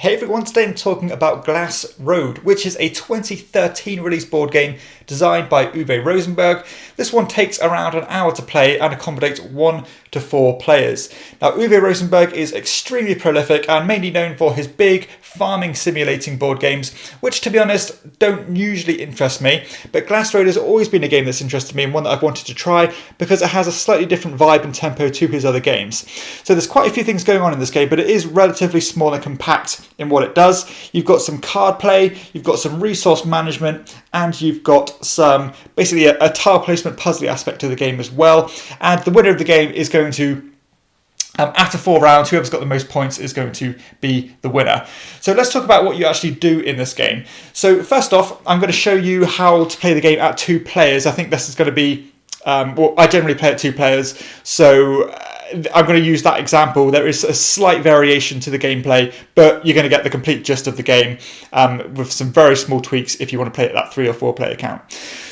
Hey everyone, today I'm talking about Glass Road, which is a 2013 release board game designed by Uwe Rosenberg. This one takes around an hour to play and accommodates 1 to 4 players. Now Uwe Rosenberg is extremely prolific and mainly known for his big farming simulating board games, which to be honest don't usually interest me, but Glass Road has always been a game that's interested me and one that I've wanted to try because it has a slightly different vibe and tempo to his other games. So there's quite a few things going on in this game, but it is relatively small and compact in what it does. You've got some card play, you've got some resource management, and you've got some basically a tile placement puzzly aspect to the game as well. And the winner of the game is going to, after 4 rounds, whoever's got the most points is going to be the winner. So let's talk about what you actually do in this game. So first off, I'm going to show you how to play the game at 2 players. I think this is going to be, well, I generally play at 2 players, so I'm going to use that example. There is a slight variation to the gameplay, but you're going to get the complete gist of the game with some very small tweaks if you want to play at that 3 or 4 player count.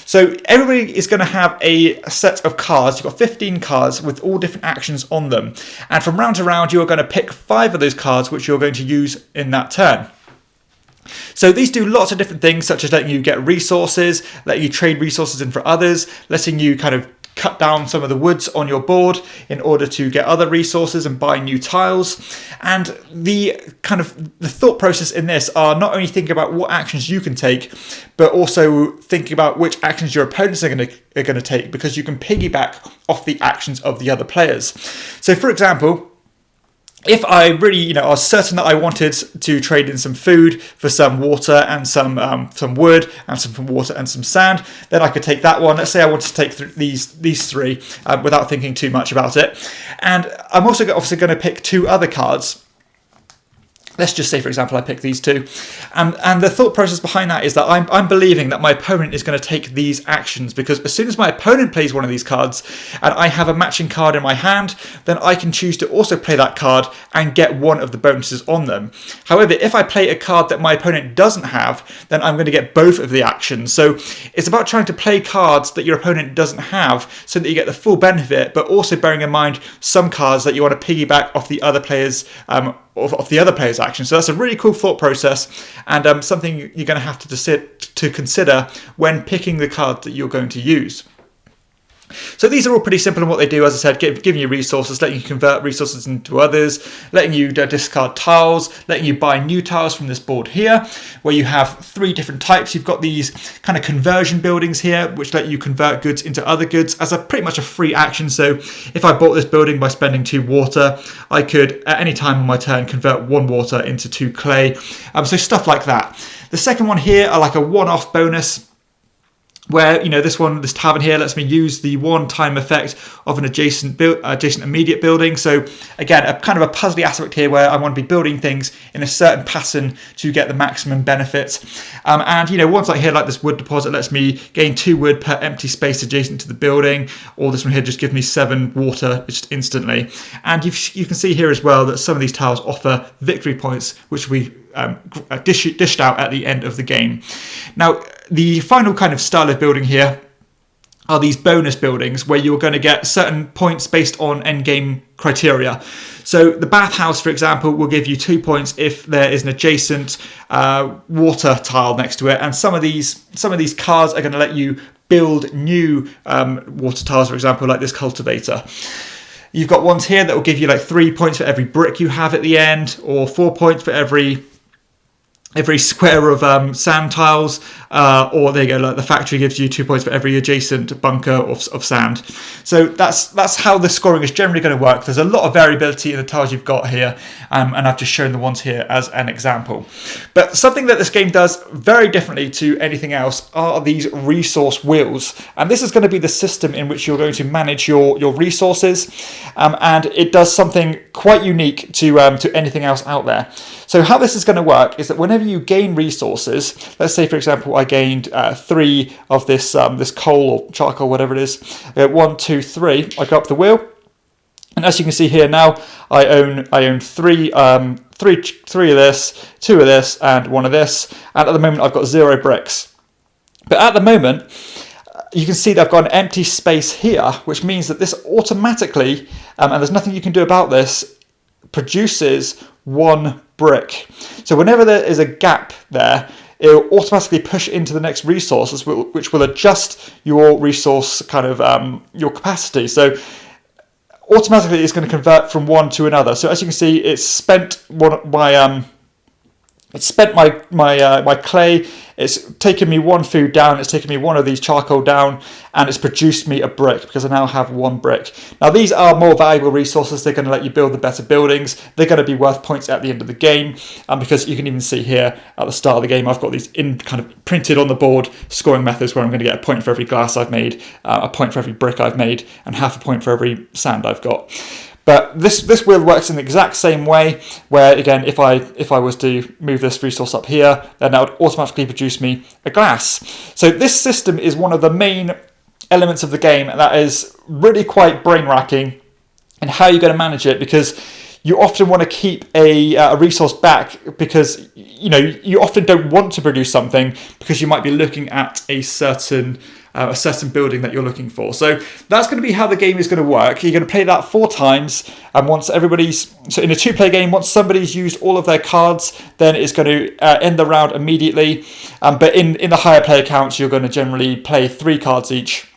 So everybody is going to have a set of cards. You've got 15 cards with all different actions on them. And from round to round, you're going to pick 5 of those cards which you're going to use in that turn. So these do lots of different things, such as letting you get resources, letting you trade resources in for others, letting you kind of cut down some of the woods on your board in order to get other resources and buy new tiles. And the thought process in this are not only thinking about what actions you can take, but also thinking about which actions your opponents are going to take, because you can piggyback off the actions of the other players. So for example, if I really, I was certain that I wanted to trade in some food for some water and some wood and some water and some sand, then I could take that one. Let's say I wanted to take these 3 without thinking too much about it. And I'm also obviously going to pick 2 other cards. Let's just say, for example, I pick these 2. And the thought process behind that is that I'm believing that my opponent is going to take these actions, because as soon as my opponent plays one of these cards and I have a matching card in my hand, then I can choose to also play that card and get one of the bonuses on them. However, if I play a card that my opponent doesn't have, then I'm going to get both of the actions. So it's about trying to play cards that your opponent doesn't have so that you get the full benefit, but also bearing in mind some cards that you want to piggyback off the other players' of the other player's action. So that's a really cool thought process, and something you're going to have to consider when picking the card that you're going to use. So these are all pretty simple in what they do, as I said, giving you resources, letting you convert resources into others, letting you discard tiles, letting you buy new tiles from this board here, where you have 3 different types. You've got these kind of conversion buildings here, which let you convert goods into other goods as pretty much a free action. So if I bought this building by spending 2 water, I could at any time on my turn convert 1 water into 2 clay. So stuff like that. The second one here are like a one-off bonus, where this tavern here lets me use the one-time effect of an adjacent immediate building. So again, a kind of a puzzly aspect here where I want to be building things in a certain pattern to get the maximum benefit. And ones like here, like this wood deposit, lets me gain 2 wood per empty space adjacent to the building, or this one here just gives me 7 water just instantly. And you can see here as well that some of these tiles offer victory points, which we dished out at the end of the game. Now, the final kind of style of building here are these bonus buildings, where you're going to get certain points based on endgame criteria. So the bathhouse, for example, will give you 2 points if there is an adjacent water tile next to it, and some of these cards are going to let you build new water tiles, for example, like this cultivator. You've got ones here that will give you like 3 points for every brick you have at the end, or 4 points for every square of sand tiles, or there you go, like the factory gives you 2 points for every adjacent bunker of sand. So that's how the scoring is generally going to work. There's a lot of variability in the tiles you've got here, and I've just shown the ones here as an example. But something that this game does very differently to anything else are these resource wheels, and this is going to be the system in which you're going to manage your resources, and it does something quite unique to anything else out there. So how this is going to work is that whenever you gain resources, let's say for example I gained 3 of this coal or charcoal, whatever it is, 1, 2, 3. I go up the wheel, and as you can see here now, I own 3 of this, 2 of this, and 1 of this. And at the moment I've got 0 bricks. But at the moment, you can see that I've got an empty space here, which means that this automatically, and there's nothing you can do about this, produces 1 brick. So whenever there is a gap there, it will automatically push into the next resources, which will adjust your resource kind of your capacity. So automatically it's going to convert from one to another. So as you can see, it's spent my clay. It's taken me one food down, it's taken me one of these charcoal down, and it's produced me a brick because I now have one brick. Now these are more valuable resources. They're going to let you build the better buildings. They're going to be worth points at the end of the game, because you can even see here at the start of the game I've got these kind of printed on the board scoring methods where I'm going to get a point for every glass I've made, a point for every brick I've made, and half a point for every sand I've got. But this wheel works in the exact same way, where again, if I was to move this resource up here, then that would automatically produce me a glass. So this system is one of the main elements of the game that is really quite brain-racking in how you're going to manage it, because you often want to keep a resource back because you often don't want to produce something because you might be looking at a certain building that you're looking for. So that's going to be how the game is going to work. You're going to play that 4 times, and once so in a 2-player game, once somebody's used all of their cards, then it's going to end the round immediately. But in the higher player counts, you're going to generally play 3 cards each.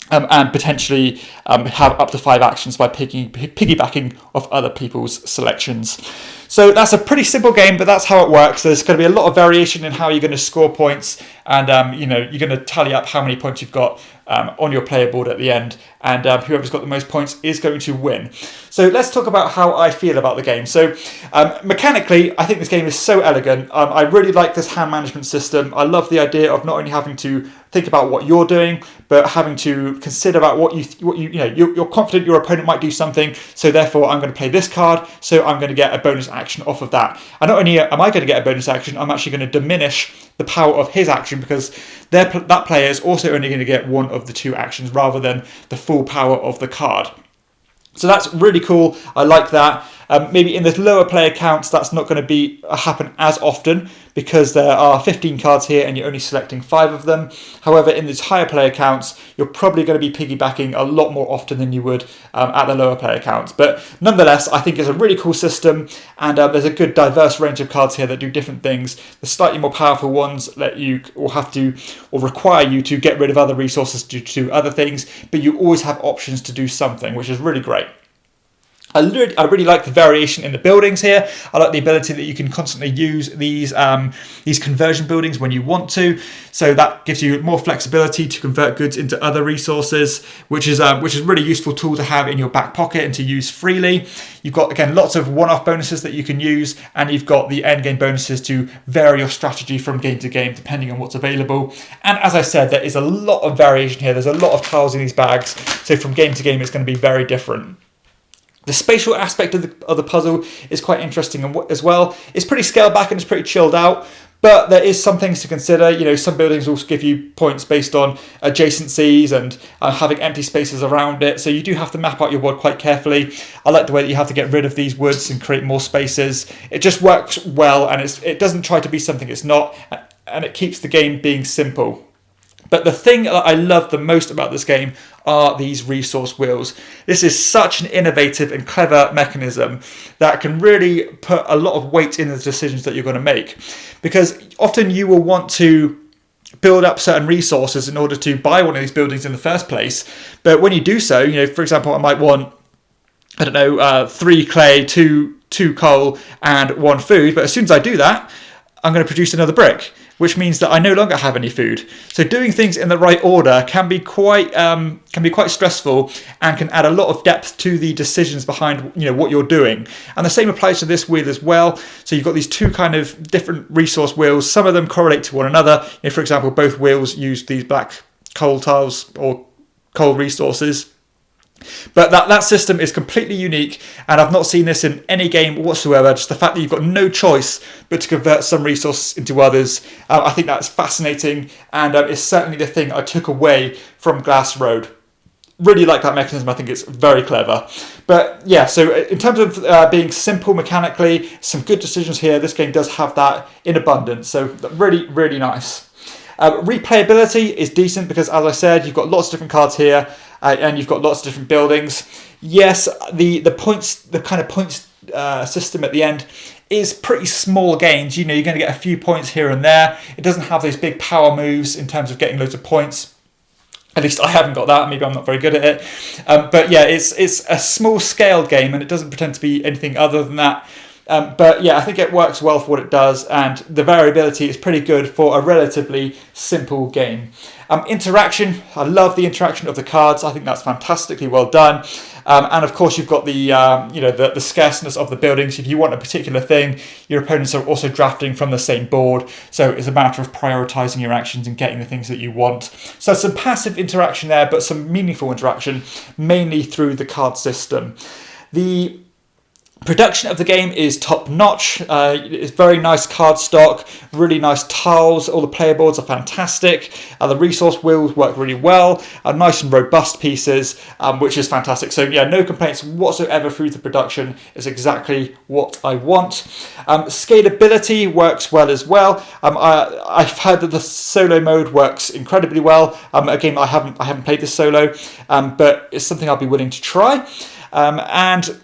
And potentially have up to 5 actions by piggybacking off other people's selections. So that's a pretty simple game, but that's how it works. There's going to be a lot of variation in how you're going to score points, and you're going to tally up how many points you've got on your player board at the end, and whoever's got the most points is going to win. So let's talk about how I feel about the game. So mechanically, I think this game is so elegant. I really like this hand management system. I love the idea of not only having to think about what you're doing, but having to consider about what you're confident your opponent might do something, so therefore I'm going to play this card, so I'm going to get a bonus action off of that. And not only am I going to get a bonus action, I'm actually going to diminish the power of his action, because that player is also only going to get one of the 2 actions rather than the full power of the card. So that's really cool. I like that. Maybe in the lower player counts, that's not going to happen as often, because there are 15 cards here and you're only selecting 5 of them. However, in these higher player counts, you're probably going to be piggybacking a lot more often than you would at the lower player counts. But nonetheless, I think it's a really cool system, and there's a good diverse range of cards here that do different things. The slightly more powerful ones let you or require you to get rid of other resources to do other things, but you always have options to do something, which is really great. I really like the variation in the buildings here. I like the ability that you can constantly use these conversion buildings when you want to. So that gives you more flexibility to convert goods into other resources, which is a really useful tool to have in your back pocket and to use freely. You've got, again, lots of one-off bonuses that you can use, and you've got the end game bonuses to vary your strategy from game to game depending on what's available. And as I said, there is a lot of variation here. There's a lot of tiles in these bags, so from game to game it's going to be very different. The spatial aspect of the puzzle is quite interesting as well. It's pretty scaled back and it's pretty chilled out, but there is some things to consider. Some buildings will give you points based on adjacencies and having empty spaces around it, so you do have to map out your board quite carefully. I like the way that you have to get rid of these woods and create more spaces. It just works well, and it doesn't try to be something it's not, and it keeps the game being simple. But the thing that I love the most about this game are these resource wheels. This is such an innovative and clever mechanism that can really put a lot of weight in the decisions that you're going to make. Because often you will want to build up certain resources in order to buy one of these buildings in the first place. But when you do so, for example, I might want, 3 clay, 2 coal, and 1 food. But as soon as I do that, I'm going to produce another brick, which means that I no longer have any food. So doing things in the right order can be quite stressful, and can add a lot of depth to the decisions behind what you're doing. And the same applies to this wheel as well. So you've got these 2 kind of different resource wheels. Some of them correlate to one another. For example, both wheels use these black coal tiles or coal resources. But that system is completely unique, and I've not seen this in any game whatsoever. Just the fact that you've got no choice but to convert some resources into others, I think that's fascinating, and it's certainly the thing I took away from Glass Road. Really like that mechanism. I think it's very clever. But yeah, so in terms of being simple mechanically, some good decisions here. This game does have that in abundance, so really, really nice. Replayability is decent because, as I said, you've got lots of different cards here, and you've got lots of different buildings. Yes, the kind of points system at the end is pretty small gains. You're going to get a few points here and there. It doesn't have those big power moves in terms of getting loads of points. At least I haven't got that. Maybe I'm not very good at it. But yeah, it's a small scale game, and it doesn't pretend to be anything other than that. But yeah, I think it works well for what it does, and the variability is pretty good for a relatively simple game. Interaction, I love the interaction of the cards. I think that's fantastically well done. And of course, you've got the the scarceness of the buildings. If you want a particular thing, your opponents are also drafting from the same board. So it's a matter of prioritizing your actions and getting the things that you want. So some passive interaction there, but some meaningful interaction, mainly through the card system. The production of the game is top notch. It's very nice card stock, really nice tiles. All the player boards are fantastic. The resource wheels work really well. Nice and robust pieces, which is fantastic. So yeah, no complaints whatsoever through the production. It's exactly what I want. Scalability works well as well. I've heard that the solo mode works incredibly well. Again, I haven't played this solo, but it's something I'll be willing to try. And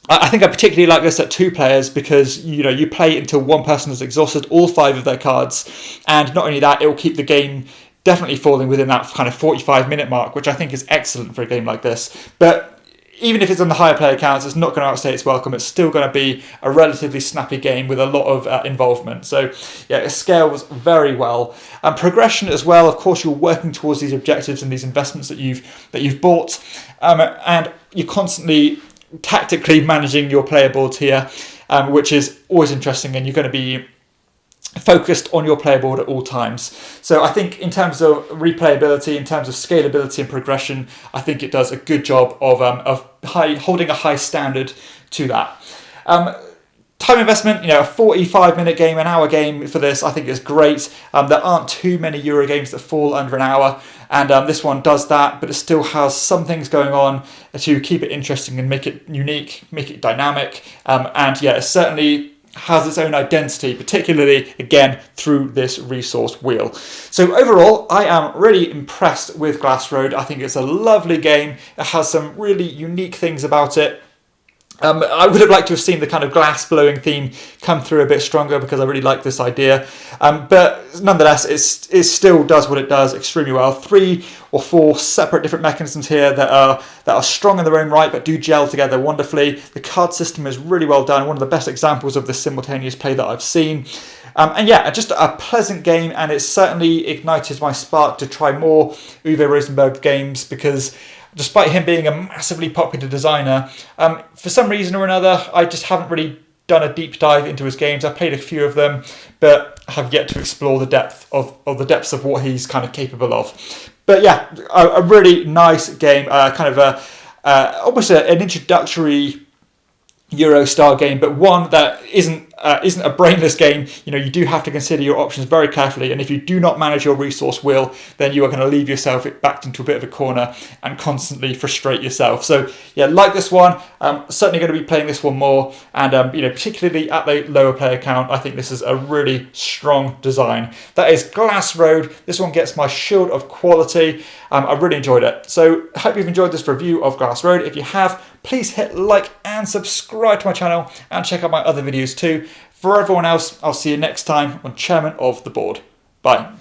I think I particularly like this at 2 players because you play until one person has exhausted all 5 of their cards, and not only that, it will keep the game definitely falling within that kind of 45-minute mark, which I think is excellent for a game like this. But even if it's on the higher player counts, it's not going to outstay its welcome. It's still going to be a relatively snappy game with a lot of involvement. So yeah, it scales very well. And progression as well. Of course, you're working towards these objectives and these investments that you've bought, and you're constantly tactically managing your player boards here, which is always interesting, and you're going to be focused on your player board at all times. So I think in terms of replayability, in terms of scalability and progression, I think it does a good job of holding a high standard to that. Time investment, a 45-minute game, an hour game for this, I think is great. There aren't too many Euro games that fall under an hour, and this one does that, but it still has some things going on to keep it interesting and make it unique, make it dynamic, and yeah, it certainly has its own identity, particularly, again, through this resource wheel. So overall, I am really impressed with Glass Road. I think it's a lovely game. It has some really unique things about it. I would have liked to have seen the kind of glass blowing theme come through a bit stronger because I really like this idea. But nonetheless, it still does what it does extremely well. 3 or 4 separate different mechanisms here that are strong in their own right but do gel together wonderfully. The card system is really well done. One of the best examples of this simultaneous play that I've seen. And yeah, just a pleasant game, and it certainly ignited my spark to try more Uwe Rosenberg games because despite him being a massively popular designer, for some reason or another, I just haven't really done a deep dive into his games. I've played a few of them, but have yet to explore the depths of what he's kind of capable of. But yeah, a really nice game, kind of almost an introductory Euro-style game, but one that isn't a brainless game. You do have to consider your options very carefully, and if you do not manage your resource wheel, then you are going to leave yourself backed into a bit of a corner and constantly frustrate yourself. So yeah, like this one, certainly going to be playing this one more, and particularly at the lower player count, I think this is a really strong design. That is Glass Road. This one gets my shield of quality. I really enjoyed it. So I hope you've enjoyed this review of Glass Road. If you have, please hit like and subscribe to my channel and check out my other videos too. For everyone else, I'll see you next time on Chairman of the Board. Bye.